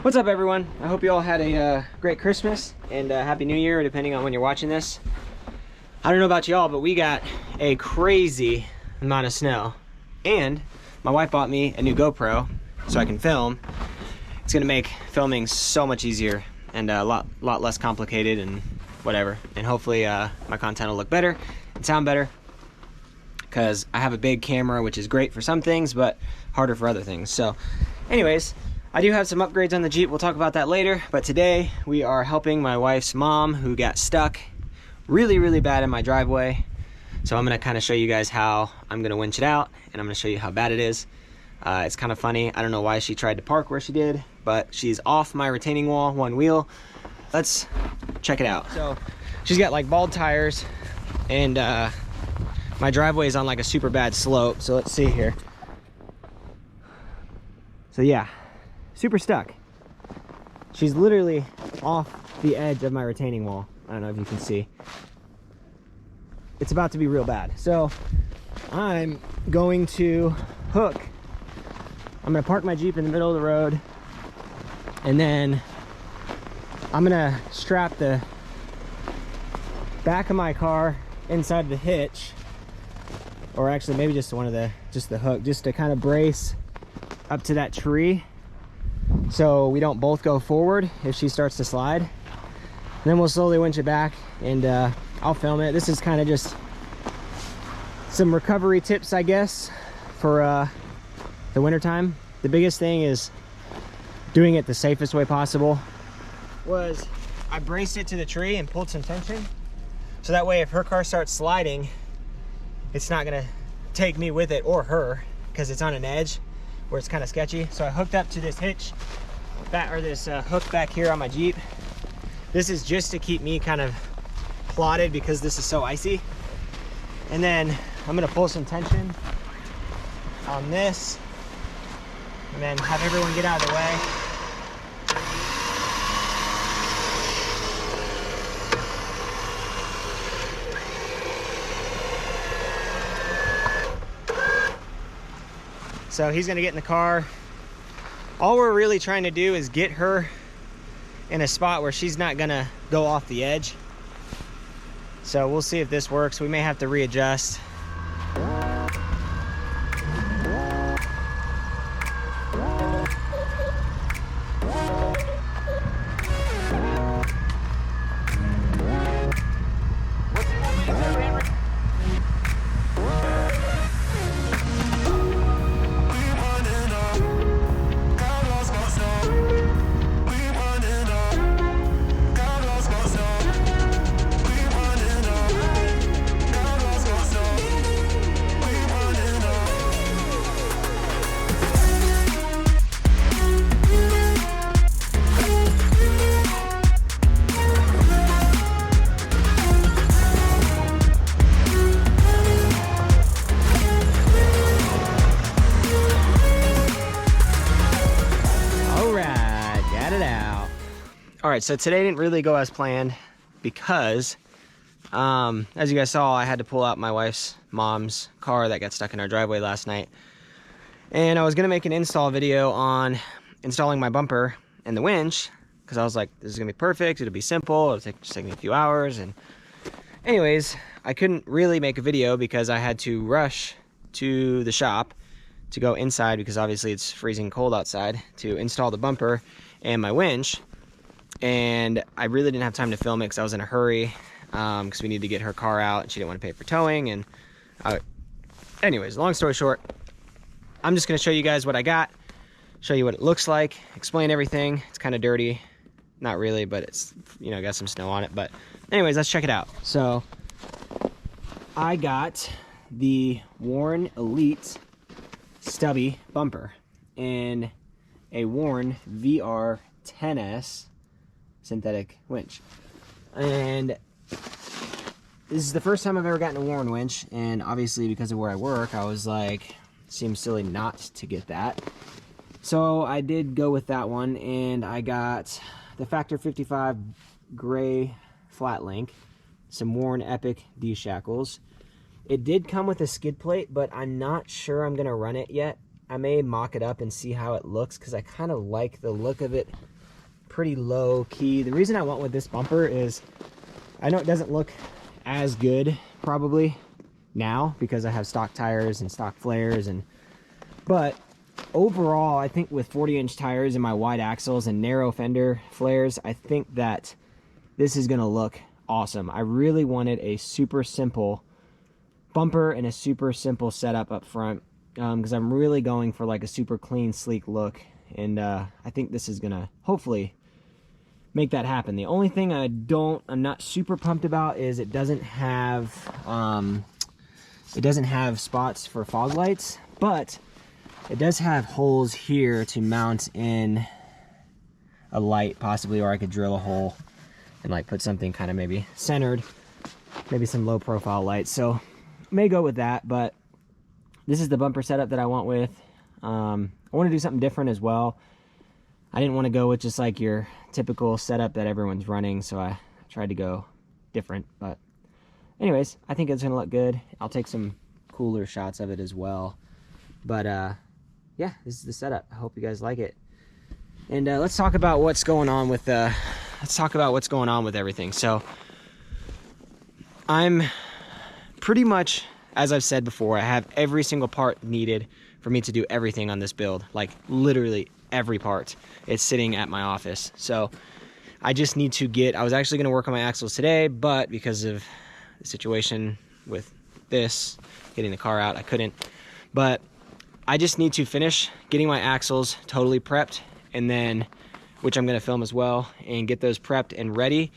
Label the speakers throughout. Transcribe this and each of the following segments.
Speaker 1: What's up, everyone? I hope you all had a great Christmas and Happy New Year, depending on when you're watching this. I don't know about y'all, but we got a crazy amount of snow. And my wife bought me a new GoPro so I can film. It's gonna make filming so much easier and a lot less complicated and whatever. And hopefully my content will look better and sound better, because I have a big camera, which is great for some things, but harder for other things. So anyways, I do have some upgrades on the Jeep. We'll talk about that later. But today we are helping my wife's mom, who got stuck really bad in my driveway. So I'm gonna kind of show you guys how I'm gonna winch it out, and I'm gonna show you how bad it is. It's kind of funny. I don't know why she tried to park where she did, but she's off my retaining wall, one wheel. Let's check it out. So she's got like bald tires, and my driveway is on like a super bad slope. So let's see here. So yeah, super stuck. She's literally off the edge of my retaining wall. I don't know if you can see. It's about to be real bad. So I'm going to hook. I'm gonna park my Jeep in the middle of the road, and then I'm gonna strap the back of my car inside the hitch, or actually maybe just the hook, just to kind of brace up to that tree, so we don't both go forward if she starts to slide. And then we'll slowly winch it back, and I'll film it. This is kind of just some recovery tips, I guess, for the winter time. The biggest thing is doing it the safest way possible. Was I braced it to the tree and pulled some tension, so that way if her car starts sliding, it's not gonna take me with it, or her, because it's on an edge where it's kind of sketchy. So I hooked up to this hitch, this hook back here on my Jeep. This is just to keep me kind of plotted because this is so icy. And then I'm gonna pull some tension on this, and then have everyone get out of the way. So he's gonna get in the car. All we're really trying to do is get her in a spot where she's not gonna go off the edge. So we'll see if this works. We may have to readjust. All right, so today didn't really go as planned because, as you guys saw, I had to pull out my wife's mom's car that got stuck in our driveway last night. And I was gonna make an install video on installing my bumper and the winch, because I was like, this is gonna be perfect, it'll be simple, it'll just take me a few hours. And anyways, I couldn't really make a video because I had to rush to the shop to go inside, because obviously it's freezing cold outside, to install the bumper and my winch. And I really didn't have time to film it because I was in a hurry, because we needed to get her car out and she didn't want to pay for towing. And anyways, long story short, I'm just going to show you guys what I got, show you what it looks like, explain everything. It's kind of dirty, not really, but it's, you know, got some snow on it. But anyways, let's check it out. So I got the Warn Elite Stubby bumper and a Warn VR 10S synthetic winch. And this is the first time I've ever gotten a Warn winch, and obviously because of where I work, I was like, seems silly not to get that. So I did go with that one, and I got the Factor 55 gray flat link, some worn Epic D-shackles. It did come with a skid plate, but I'm not sure I'm gonna run it yet. I may mock it up and see how it looks, because I kind of like the look of it. Pretty low key. The reason I went with this bumper is I know it doesn't look as good probably now because I have stock tires and stock flares, but overall I think with 40-inch tires and my wide axles and narrow fender flares, I think that this is gonna look awesome. I really wanted a super simple bumper and a super simple setup up front, because I'm really going for like a super clean, sleek look, and I think this is gonna hopefully make that happen. The only thing I'm not super pumped about is it doesn't have spots for fog lights, but it does have holes here to mount in a light possibly, or I could drill a hole and like put something kind of maybe centered, maybe some low profile lights. So may go with that, but this is the bumper setup that I went with. I want to do something different as well. I didn't want to go with just like your typical setup that everyone's running, so I tried to go different. But anyways, I think it's gonna look good. I'll take some cooler shots of it as well. But yeah, this is the setup. I hope you guys like it. And let's talk about what's going on with everything. So I'm pretty much, as I've said before, I have every single part needed for me to do everything on this build, like literally every part. It's sitting at my office. So I just need to I was actually going to work on my axles today, but because of the situation with this, getting the car out, I couldn't. But I just need to finish getting my axles totally prepped, and then, which I'm going to film as well, and get those prepped and ready.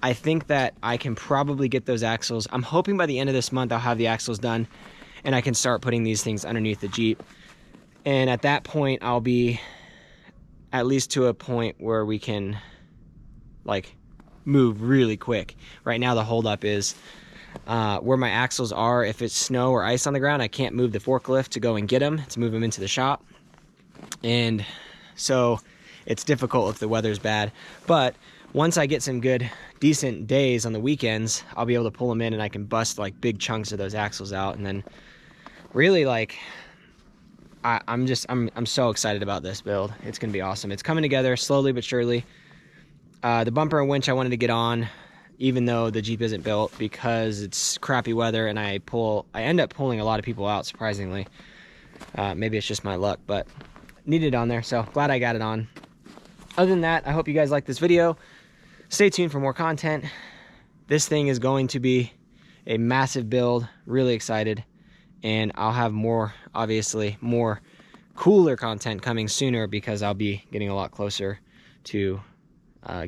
Speaker 1: I think that I can probably get those axles. I'm hoping by the end of this month I'll have the axles done and I can start putting these things underneath the Jeep. And at that point, I'll be at least to a point where we can like move really quick. Right now the holdup is where my axles are. If it's snow or ice on the ground, I can't move the forklift to go and get them, to move them into the shop. And so it's difficult if the weather's bad. But once I get some good, decent days on the weekends, I'll be able to pull them in and I can bust like big chunks of those axles out. And then really like, I'm so excited about this build. It's gonna be awesome. It's coming together slowly but surely. The bumper and winch I wanted to get on, even though the Jeep isn't built, because it's crappy weather and I end up pulling a lot of people out, surprisingly. Maybe it's just my luck, but needed it on there, so glad I got it on. Other than that, I hope you guys like this video. Stay tuned for more content. This thing is going to be a massive build. Really excited. And I'll have more, obviously, more cooler content coming sooner, because I'll be getting a lot closer to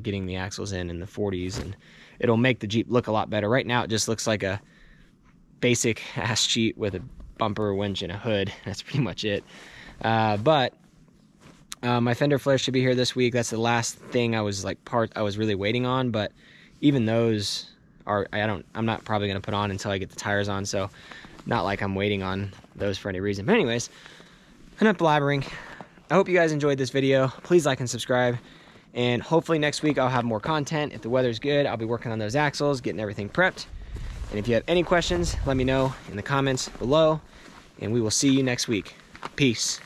Speaker 1: getting the axles in the 40s, and it'll make the Jeep look a lot better. Right now, it just looks like a basic ass Jeep with a bumper, winch, and a hood. That's pretty much it. But my fender flares should be here this week. That's the last thing I was really waiting on, but even those I'm not probably gonna put on until I get the tires on, so not like I'm waiting on those for any reason. But anyways, enough blabbering. I hope you guys enjoyed this video. Please like and subscribe, and hopefully next week I'll have more content. If the weather's good, I'll be working on those axles, getting everything prepped. And if you have any questions, let me know in the comments below, and we will see you next week. Peace.